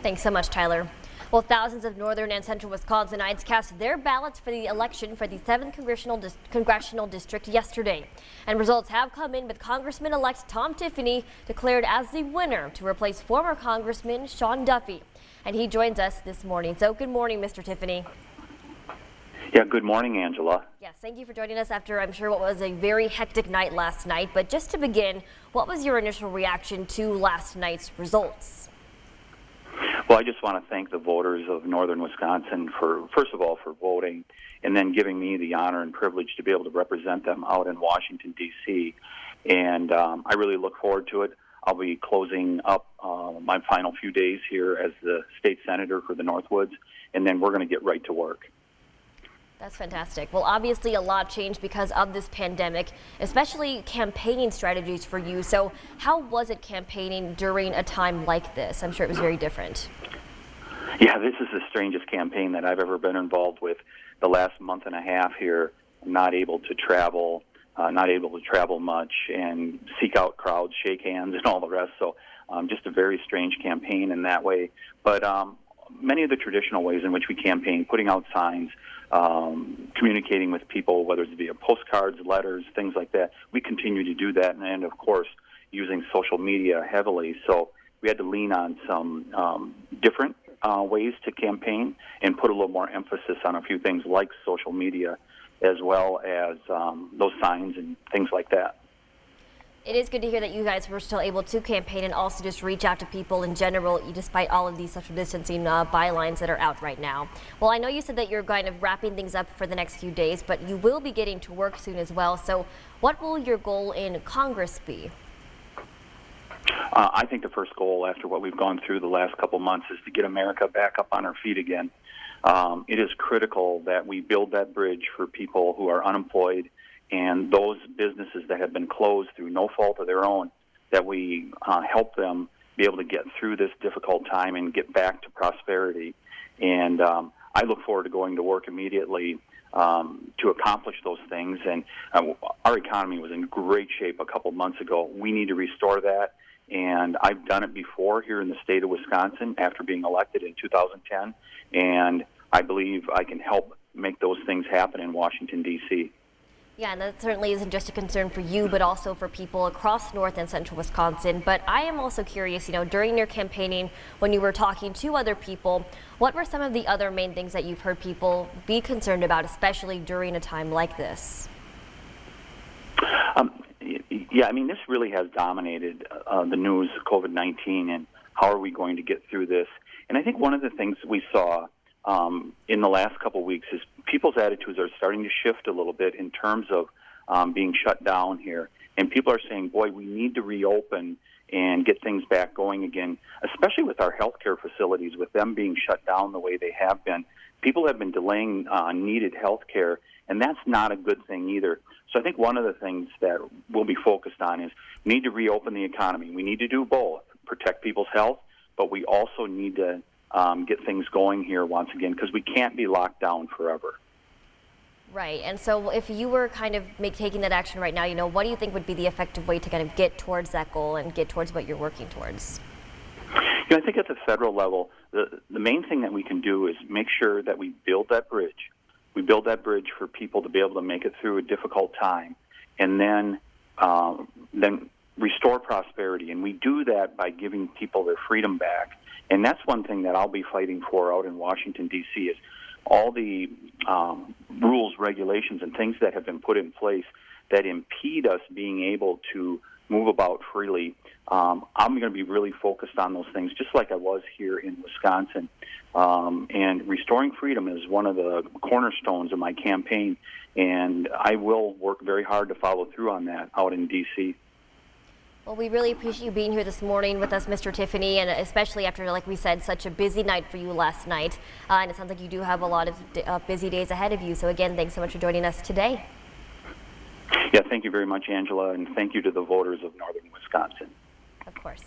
Thanks so much, Tyler. Well, thousands of northern and central Wisconsinites cast their ballots for the election for the 7th Congressional District yesterday. And results have come in with Congressman-elect Tom Tiffany declared as the winner to replace former Congressman Sean Duffy. And he joins us this morning. So good morning, Mr. Tiffany. Yeah, good morning, Angela. Yes, thank you for joining us after, I'm sure, what was a very hectic night last night. But just to begin, what was your initial reaction to last night's results? Well, I just want to thank the voters of northern Wisconsin for, first of all, for voting and then giving me the honor and privilege to be able to represent them out in Washington, D.C. And I really look forward to it. I'll be closing up my final few days here as the state senator for the Northwoods, and then we're going to get right to work. That's fantastic. Well, obviously a lot changed because of this pandemic, especially campaigning strategies for you. So how was it campaigning during a time like this? I'm sure it was very different. Yeah, this is the strangest campaign that I've ever been involved with. The last month and a half here, not able to travel much and seek out crowds, shake hands, and all the rest. So just a very strange campaign in that way. But many of the traditional ways in which we campaign, putting out signs, communicating with people, whether it's via postcards, letters, things like that, we continue to do that. And of course, using social media heavily. So we had to lean on some different ways to campaign and put a little more emphasis on a few things like social media, as well as those signs and things like that. It is good to hear that you guys were still able to campaign and also just reach out to people in general, despite all of these social distancing bylines that are out right now. Well, I know you said that you're kind of wrapping things up for the next few days, but you will be getting to work soon as well. So what will your goal in Congress be? I think the first goal after what we've gone through the last couple months is to get America back up on her feet again. It is critical that we build that bridge for people who are unemployed and those businesses that have been closed through no fault of their own, that we help them be able to get through this difficult time and get back to prosperity. And I look forward to going to work immediately to accomplish those things. And our economy was in great shape a couple months ago. We need to restore that. And I've done it before here in the state of Wisconsin after being elected in 2010. And I believe I can help make those things happen in Washington, D.C. Yeah, and that certainly isn't just a concern for you, but also for people across north and central Wisconsin. But I am also curious, during your campaigning, when you were talking to other people, what were some of the other main things that you've heard people be concerned about, especially during a time like this? Yeah, I mean, this really has dominated the news, COVID-19, and how are we going to get through this? And I think one of the things we saw in the last couple of weeks is people's attitudes are starting to shift a little bit in terms of being shut down here. And people are saying, boy, we need to reopen and get things back going again, especially with our healthcare facilities, with them being shut down the way they have been. People have been delaying needed healthcare, and that's not a good thing either. So I think one of the things that we'll be focused on is we need to reopen the economy. We need to do both, protect people's health, but we also need to get things going here once again, because we can't be locked down forever. Right. And so if you were kind of taking that action right now, what do you think would be the effective way to kind of get towards that goal and get towards what you're working towards? I think at the federal level, the main thing that we can do is make sure that we build that bridge. We build that bridge for people to be able to make it through a difficult time, and then restore prosperity. And we do that by giving people their freedom back. And that's one thing that I'll be fighting for out in Washington, D.C., is all the rules, regulations, and things that have been put in place that impede us being able to move about freely. I'm going to be really focused on those things, just like I was here in Wisconsin. And restoring freedom is one of the cornerstones of my campaign, and I will work very hard to follow through on that out in D.C. Well, we really appreciate you being here this morning with us, Mr. Tiffany, and especially after, like we said, such a busy night for you last night. And it sounds like you do have a lot of busy days ahead of you. So again, thanks so much for joining us today. Yeah, thank you very much, Angela, and thank you to the voters of northern Wisconsin. Of course.